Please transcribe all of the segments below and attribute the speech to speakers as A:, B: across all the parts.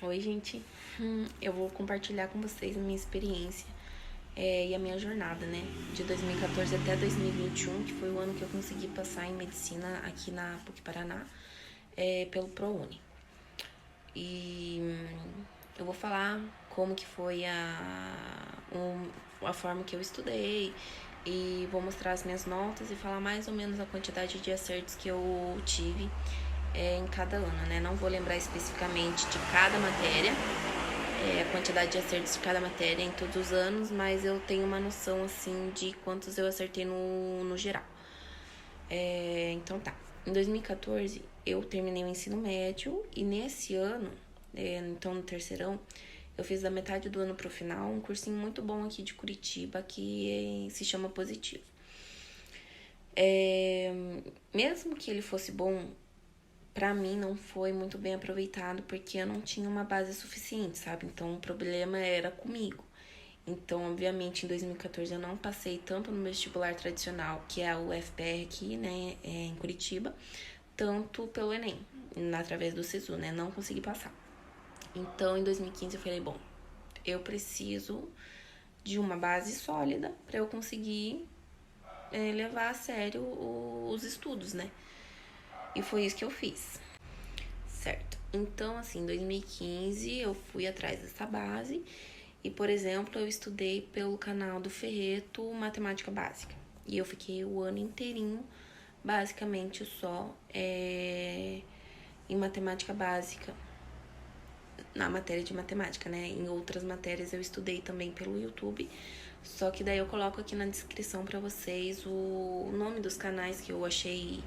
A: Oi, gente. Eu vou compartilhar com vocês a minha experiência e a minha jornada, né? De 2014 até 2021, que foi o ano que eu consegui passar em medicina aqui na PUC Paraná, pelo ProUni. E eu vou falar como que foi a forma que eu estudei e vou mostrar as minhas notas e falar mais ou menos a quantidade de acertos que eu tive em cada ano, né? Não vou lembrar especificamente de cada matéria, a quantidade de acertos de cada matéria em todos os anos, mas eu tenho uma noção, assim, de quantos eu acertei no geral. Então tá. Em 2014, eu terminei o ensino médio e nesse ano, então no terceirão, eu fiz da metade do ano pro final um cursinho muito bom aqui de Curitiba que se chama Positivo. Mesmo que ele fosse bom, pra mim não foi muito bem aproveitado porque eu não tinha uma base suficiente, sabe? Então o problema era comigo. Então, obviamente, em 2014 eu não passei tanto no vestibular tradicional, que é o UFPR aqui, né, em Curitiba, tanto pelo Enem, através do SISU, né? Não consegui passar. Então, em 2015 eu falei, bom, eu preciso de uma base sólida para eu conseguir levar a sério os estudos, né? E foi isso que eu fiz. Certo. Então, assim, em 2015 eu fui atrás dessa base e, por exemplo, eu estudei pelo canal do Ferreto Matemática Básica. E eu fiquei o ano inteirinho, basicamente, só em matemática básica, na matéria de matemática, né? Em outras matérias eu estudei também pelo YouTube, só que daí eu coloco aqui na descrição pra vocês o nome dos canais que eu achei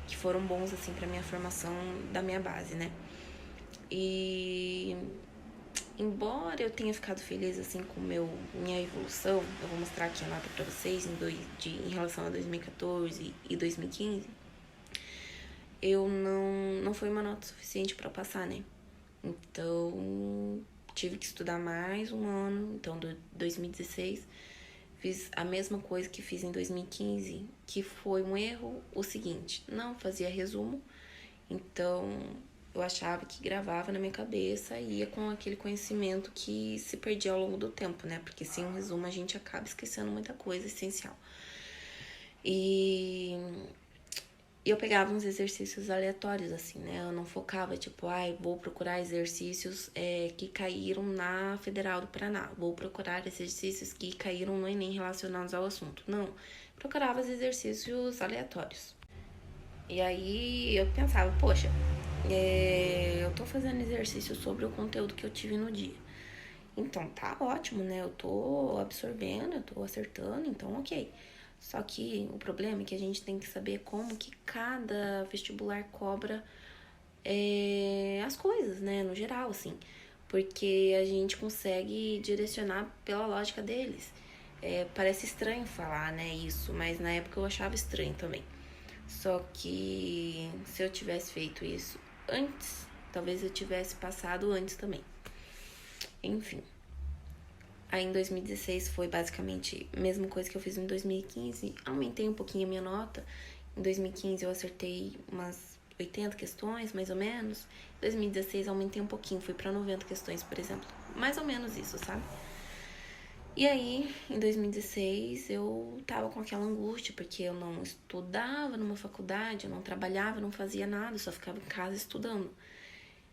A: que foram bons, assim, pra minha formação da minha base, né? E embora eu tenha ficado feliz, assim, com minha evolução, eu vou mostrar aqui a nota pra vocês em relação a 2014 e 2015, eu não foi uma nota suficiente pra passar, né? Então, tive que estudar mais um ano. Então, 2016, fiz a mesma coisa que fiz em 2015, que foi um erro o seguinte: não fazia resumo. Então, eu achava que gravava na minha cabeça e ia com aquele conhecimento que se perdia ao longo do tempo, né? Porque sem um resumo a gente acaba esquecendo muita coisa essencial. E eu pegava uns exercícios aleatórios, assim, né? Eu não focava, tipo, vou procurar exercícios que caíram na Federal do Paraná. Vou procurar exercícios que caíram no Enem relacionados ao assunto. Não, procurava os exercícios aleatórios. E aí eu pensava, poxa, eu tô fazendo exercício sobre o conteúdo que eu tive no dia. Então tá ótimo, né? Eu tô absorvendo, eu tô acertando, então ok. Só que o problema é que a gente tem que saber como que cada vestibular cobra as coisas, né? No geral, assim. Porque a gente consegue direcionar pela lógica deles. Parece estranho falar, né, isso, mas na época eu achava estranho também. Só que se eu tivesse feito isso antes, talvez eu tivesse passado antes também. Enfim. Aí em 2016 foi basicamente a mesma coisa que eu fiz em 2015. Aumentei um pouquinho a minha nota. Em 2015 eu acertei umas 80 questões, mais ou menos. Em 2016 aumentei um pouquinho, fui pra 90 questões, por exemplo. Mais ou menos isso, sabe? E aí, em 2016, eu tava com aquela angústia, porque eu não estudava numa faculdade, eu não trabalhava, não fazia nada, eu só ficava em casa estudando.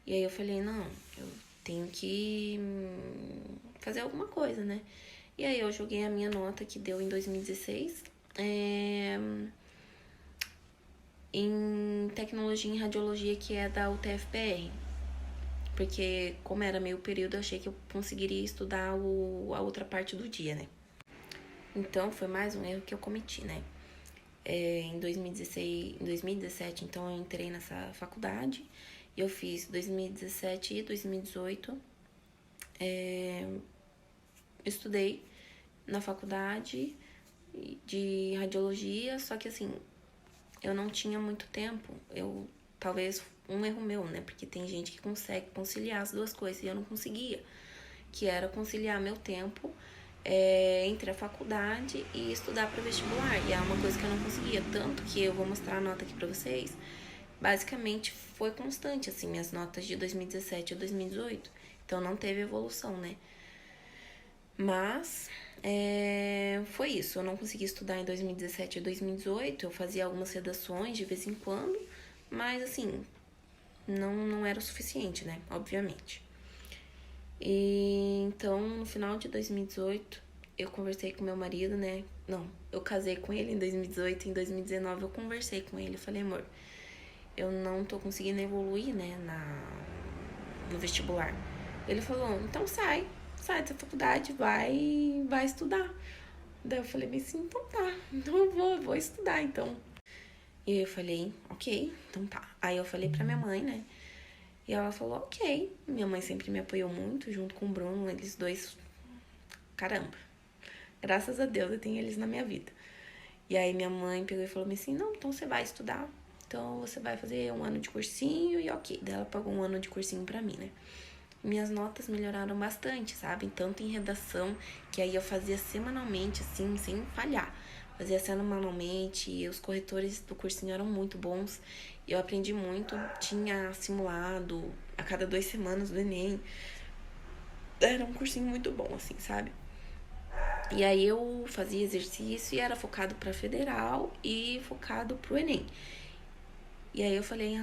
A: E aí eu falei, não, eu tenho que fazer alguma coisa, né? E aí eu joguei a minha nota que deu em 2016 em tecnologia em radiologia, que é da UTFPR. Porque como era meio período, eu achei que eu conseguiria estudar a outra parte do dia, né? Então foi mais um erro que eu cometi, né? Em 2017, então eu entrei nessa faculdade. E eu fiz 2017 e 2018. Estudei na faculdade de radiologia, só que assim, eu não tinha muito tempo. Talvez um erro meu, né? Porque tem gente que consegue conciliar as duas coisas e eu não conseguia. Que era conciliar meu tempo entre a faculdade e estudar para vestibular. E é uma coisa que eu não conseguia. Tanto que eu vou mostrar a nota aqui pra vocês. basicamente foi constante, assim, minhas notas de 2017 a 2018. Então não teve evolução, né? Mas foi isso. Eu não consegui estudar em 2017 e 2018. Eu fazia algumas redações de vez em quando, mas assim, não era o suficiente, né? Obviamente. E então, no final de 2018, eu conversei com meu marido, né? Não, eu casei com ele em 2018. Em 2019 eu conversei com ele. Falei, amor, eu não tô conseguindo evoluir, né, no vestibular. Ele falou, então sai dessa faculdade, vai estudar. Daí eu falei bem assim, então tá, então eu vou estudar, então. E eu falei, ok, então tá. Aí eu falei pra minha mãe, né, e ela falou, ok. Minha mãe sempre me apoiou muito, junto com o Bruno, eles dois, caramba. Graças a Deus eu tenho eles na minha vida. E aí minha mãe pegou e falou assim, não, então você vai estudar. Então você vai fazer 1 ano de cursinho e ok. Daí ela pagou 1 ano de cursinho pra mim, né. Minhas notas melhoraram bastante, sabe? Tanto em redação, que aí eu fazia semanalmente, assim, sem falhar. Fazia semanalmente, e os corretores do cursinho eram muito bons. Eu aprendi muito, tinha simulado a cada 2 semanas do Enem. Era um cursinho muito bom, assim, sabe? E aí eu fazia exercício e era focado pra federal e focado pro Enem. E aí eu falei,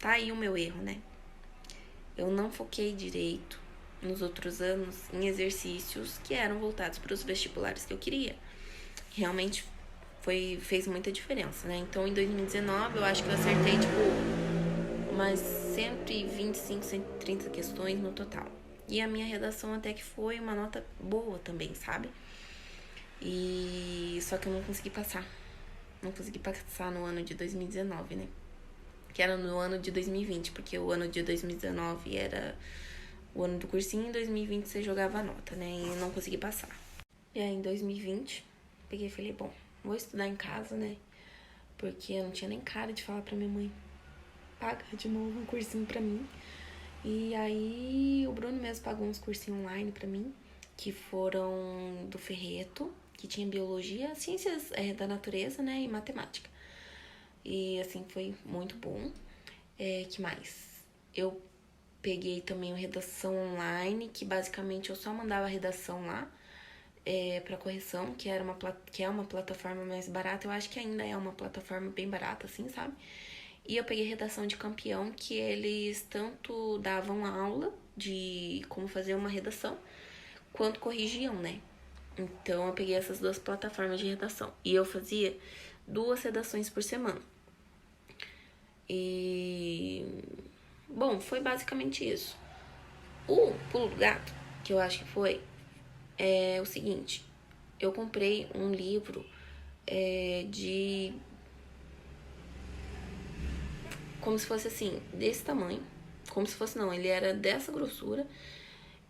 A: tá aí o meu erro, né? Eu não foquei direito nos outros anos em exercícios que eram voltados para os vestibulares que eu queria. Realmente fez muita diferença, né? Então, em 2019, eu acho que eu acertei, umas 125, 130 questões no total. E a minha redação até que foi uma nota boa também, sabe? E só que eu não consegui passar. Não consegui passar no ano de 2019, né? Que era no ano de 2020, porque o ano de 2019 era o ano do cursinho, em 2020 você jogava a nota, né? E eu não consegui passar. E aí, em 2020, peguei e falei, bom, vou estudar em casa, né? Porque eu não tinha nem cara de falar pra minha mãe, paga de novo um cursinho pra mim. E aí, o Bruno mesmo pagou uns cursinhos online pra mim, que foram do Ferreto, que tinha biologia, ciências da natureza, né? E matemática. E, assim, foi muito bom. Que mais? Eu peguei também a redação online, que basicamente eu só mandava a redação lá pra correção, que é uma plataforma mais barata. Eu acho que ainda é uma plataforma bem barata, assim, sabe? E eu peguei redação de campeão, que eles tanto davam aula de como fazer uma redação, quanto corrigiam, né? Então eu peguei essas 2 plataformas de redação. E eu fazia 2 redações por semana. E bom, foi basicamente isso. O pulo do gato, que eu acho que foi, é o seguinte. Eu comprei um livro de... como se fosse assim, desse tamanho. Como se fosse, não, ele era dessa grossura.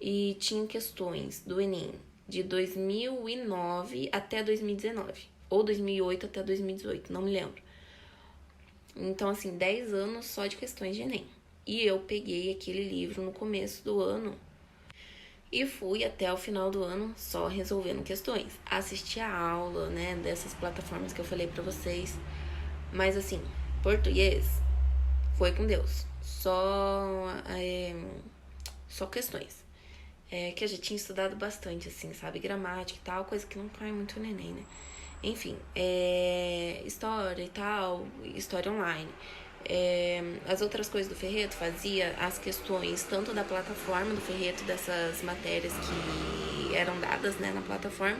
A: E tinha questões do Enem de 2009 até 2019. Ou 2008 até 2018, não me lembro. Então, assim, 10 anos só de questões de Enem. E eu peguei aquele livro no começo do ano e fui até o final do ano só resolvendo questões. Assisti a aula, né, dessas plataformas que eu falei pra vocês. Mas, assim, português foi com Deus. Só questões. Que eu já tinha estudado bastante, assim, sabe? Gramática e tal, coisa que não cai muito no Enem, né? Enfim, história e tal, história online. As outras coisas do Ferreto, fazia as questões tanto da plataforma do Ferreto, dessas matérias que eram dadas, né, na plataforma,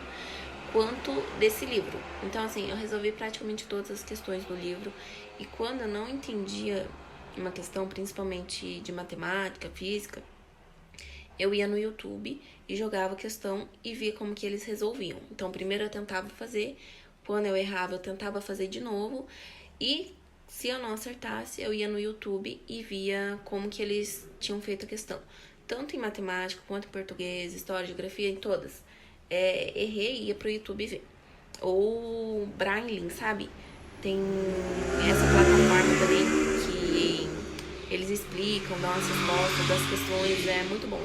A: quanto desse livro. Então, assim, eu resolvi praticamente todas as questões do livro. E quando eu não entendia uma questão, principalmente de matemática, física, eu ia no YouTube e jogava a questão e via como que eles resolviam. Então, primeiro eu tentava fazer, quando eu errava, eu tentava fazer de novo, e se eu não acertasse, eu ia no YouTube e via como que eles tinham feito a questão. Tanto em matemática, quanto em português, história, geografia, em todas. Errei e ia pro YouTube ver. Ou Braille, sabe? Tem essa plataforma também que eles explicam, dão as respostas das questões. É muito bom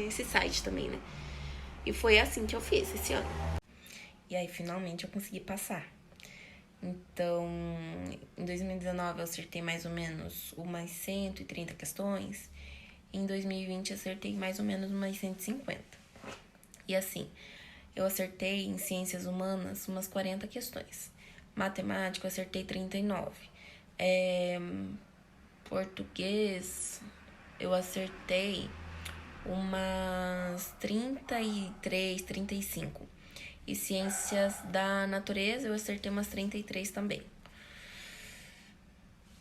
A: esse site também, né? E foi assim que eu fiz esse ano. E aí, finalmente, eu consegui passar. Então, em 2019 eu acertei mais ou menos umas 130 questões. Em 2020 eu acertei mais ou menos umas 150. E assim, eu acertei em ciências humanas umas 40 questões. Matemática eu acertei 39. Português eu acertei umas 33, 35. E ciências da natureza eu acertei umas 33 também.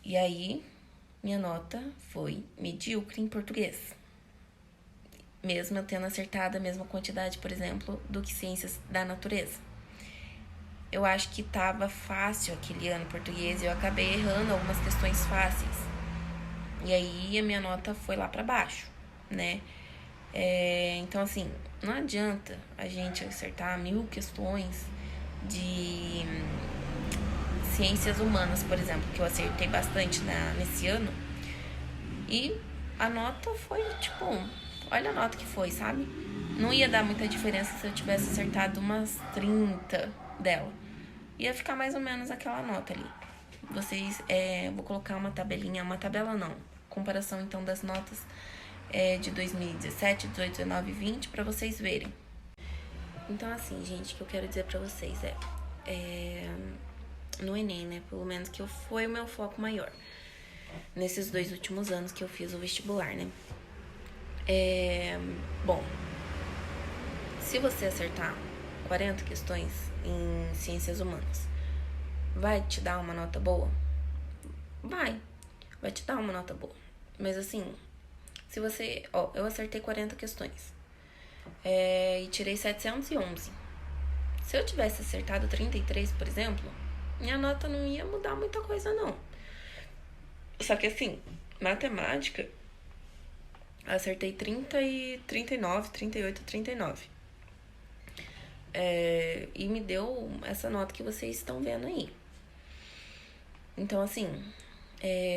A: E aí, minha nota foi medíocre em português. Mesmo eu tendo acertado a mesma quantidade, por exemplo, do que ciências da natureza. Eu acho que tava fácil aquele ano português e eu acabei errando algumas questões fáceis. E aí a minha nota foi lá pra baixo, né? Então, assim, não adianta a gente acertar 1000 questões de ciências humanas, por exemplo, que eu acertei bastante nesse ano. E a nota foi, tipo, olha a nota que foi, sabe? Não ia dar muita diferença se eu tivesse acertado umas 30 dela. Ia ficar mais ou menos aquela nota ali. Vocês, vou colocar uma tabelinha, uma tabela não, comparação então das notas de 2017, 18, 19 e 20 para vocês verem. Então, assim, gente, o que eu quero dizer pra vocês no Enem, né, pelo menos que foi o meu foco maior nesses 2 últimos anos que eu fiz o vestibular, né. Bom, se você acertar 40 questões em ciências humanas, vai te dar uma nota boa? Vai te dar uma nota boa. Mas assim, se você... eu acertei 40 questões e tirei 711. Se eu tivesse acertado 33, por exemplo, minha nota não ia mudar muita coisa, não. Só que assim, matemática, acertei 30 e 39, 38 e 39. E me deu essa nota que vocês estão vendo aí. Então, assim,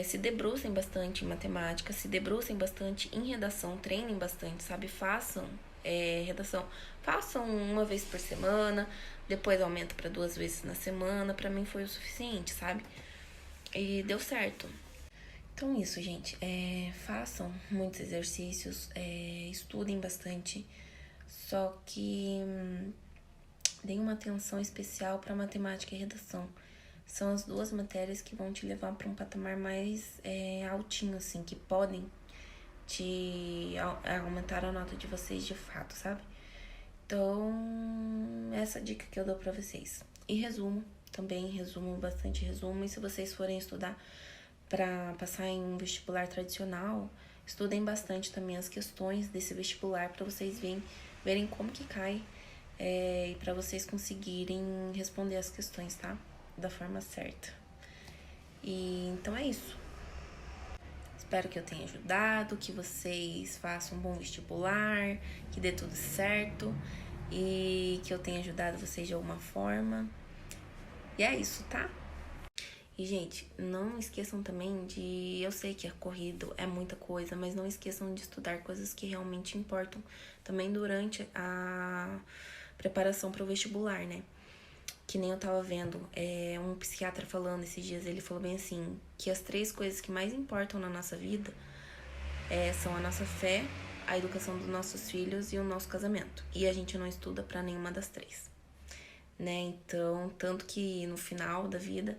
A: se debrucem bastante em matemática, se debrucem bastante em redação, treinem bastante, sabe? Façam redação. Façam uma vez por semana, depois aumenta para 2 vezes na semana. Pra mim foi o suficiente, sabe? E deu certo. Então, isso, gente. Façam muitos exercícios, estudem bastante. Só que deem uma atenção especial para matemática e redação. São as 2 matérias que vão te levar para um patamar mais altinho, assim, que podem te aumentar a nota de vocês de fato, sabe? Então, essa dica que eu dou pra vocês. E resumo, também resumo, bastante resumo. E se vocês forem estudar para passar em um vestibular tradicional, estudem bastante também as questões desse vestibular para vocês verem como que cai e para vocês conseguirem responder as questões, tá? Da forma certa. E então é isso. Espero que eu tenha ajudado, que vocês façam um bom vestibular, que dê tudo certo e que eu tenha ajudado vocês de alguma forma. E é isso, tá? E, gente, não esqueçam também de... Eu sei que é corrido, é muita coisa, mas não esqueçam de estudar coisas que realmente importam também durante a preparação para o vestibular, né? Que nem eu tava vendo um psiquiatra falando esses dias, ele falou bem assim, que as 3 coisas que mais importam na nossa vida são a nossa fé, a educação dos nossos filhos e o nosso casamento. E a gente não estuda para nenhuma das 3, né? Então, tanto que no final da vida,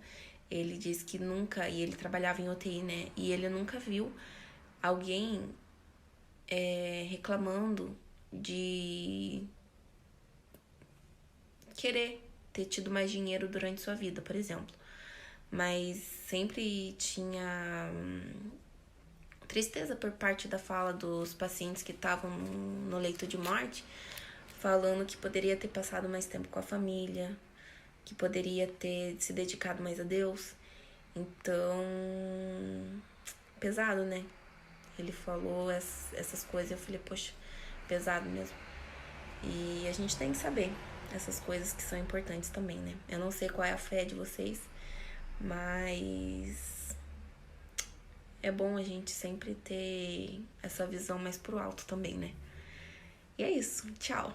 A: ele disse que nunca, e ele trabalhava em UTI, né? E ele nunca viu alguém reclamando de querer ter tido mais dinheiro durante sua vida, por exemplo. Mas sempre tinha tristeza por parte da fala dos pacientes que estavam no leito de morte, falando que poderia ter passado mais tempo com a família, que poderia ter se dedicado mais a Deus. Então, pesado, né? Ele falou essas coisas e eu falei, poxa, pesado mesmo. E a gente tem que saber essas coisas que são importantes também, né? Eu não sei qual é a fé de vocês, mas é bom a gente sempre ter essa visão mais pro alto também, né? E é isso. Tchau!